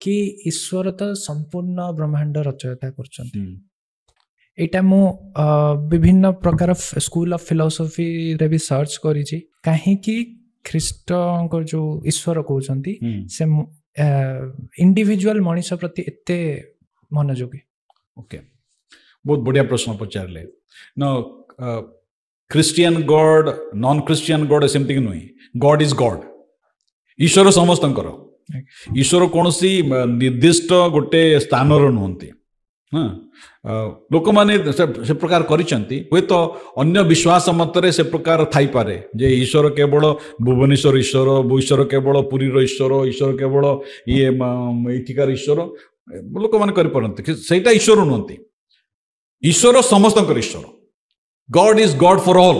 कि ईश्वर तो संपूर्ण ब्रह्मांड रचयिता करछन्ति एटा मु विभिन्न प्रकार स्कूल ऑफ फिलोसफी रे भी सर्च करी छी काहे कि ख्रीष्ट को जो ईश्वर कहउछन्ति से इंडिविजुअल मनुष्य प्रति एते मनोयोगी। ओके बहुत बढ़िया प्रश्न पचारले न Christian God non Christian God सेमती नुहे गॉड इज गॉड ईश्वर समस्तंकर ईश्वर कौन सी निर्दिष्ट गोटे स्थान नुहति हाँ लोक मैंने से प्रकार करिसेंती हुए तो अन्य विश्वास मतरे से प्रकार थाई पारे जे ईश्वर केवल भुवनेश्वर ईश्वर केवल पुरी ईश्वर केवल ये इथिकार ईश्वर लोक मैंने करिपारंती सेटा ईश्वर नुहति ईश्वर समस्तंकर ईश्वर God is God for all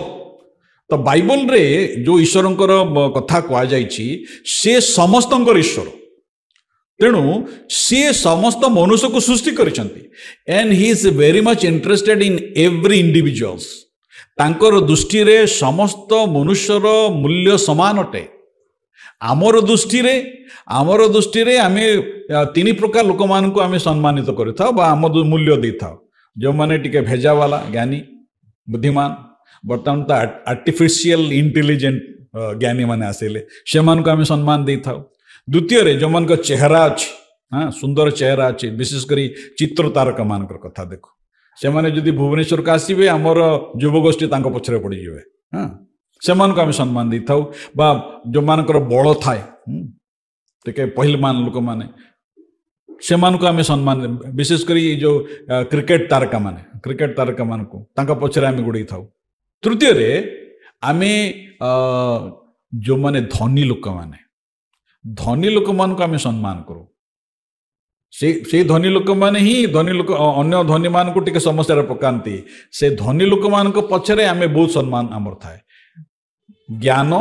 तो बाइबल रे जो ईश्वरंकर कथा कह जाइछि से समस्तंकर ईश्वर तेणु सी समस्त मनुष्य को सृष्टि करिसेंती and he is very much interested in every individuals तांकर दृष्टि रे समस्त मनुष्यर मूल्य समान अटे आमर दृष्टि रे आमे तीन प्रकार लोक मान को आमे सम्मानित करिथाउ बा आम मूल्य देथाउ जो माने टिके भेजा वाला ज्ञानी बुद्धिमान बर्तमान तो आर्टिफिशियल इंटेलिजेंट ज्ञानी माने आसिले से मान को आमे सम्मान देथाउ द्वितीय रे जो मन का चेहरा अच्छी हाँ सुंदर चेहरा अच्छी विशेष करी चित्र तारका मान कथा देखो से माने जदि भुवनेश्वर का आसबे आमर युवगोष्ठी तांको पछरे पड़ी जिवे हाँ से मान को आमे सम्मान देथाउ बा जो मानकर बल थाए टिके पहिलमान लोक माने से मान को आमे सम्मान विशेष करी जो क्रिकेट तारका मान को तांका पछरे आमे गुड़ी थाउ तृतीय रे आमे जो माने धनी लोक मान को आमे सम्मान करू से धनी लोक माने ही धनी लोक अन्य धनी मान को टिके समस्या पकांती से धनी लोक मान को पछरे आमे बहुत सम्मान आमर थाए ज्ञान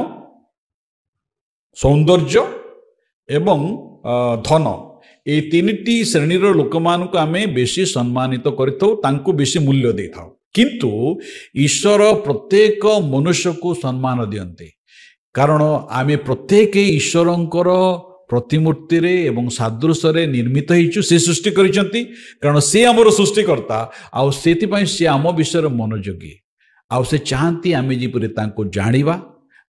सौंदर्य एवं धन ए तीनटी श्रेणी लोक मान को आमे बेसी सम्मानित करिथौ तांको बेसी मूल्य देथाउ किंतु ईश्वर प्रत्येक मनुष्य को सम्मान दियंते कारण आमे प्रत्येक ईश्वरंकर प्रतिमूर्ति रे एवं सादृश्य रे निर्मित होइछु से सृष्टि करिसंती कारण से हमर सृष्टिकर्ता आ सेति पई से आम विषय मनोयोगी आ से चाहती आमे जिपरि तांको जानिबा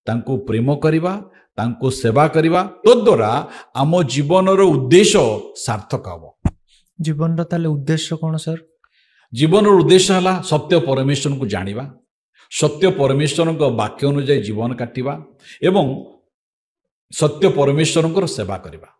तांको प्रेम करिबा तांको सेवा करिबा तो द्वारा आम जीवन रो उद्देश्य सार्थक हबो। जीवन रो ताले उद्देश्य कोन सर? जीवन रो उद्देश्य हला सत्य परमेश्वर को जानिबा सत्य परमेश्वर वाक्य अनुसार जीवन काटिबा एवं सत्य परमेश्वर सेवा करिबा।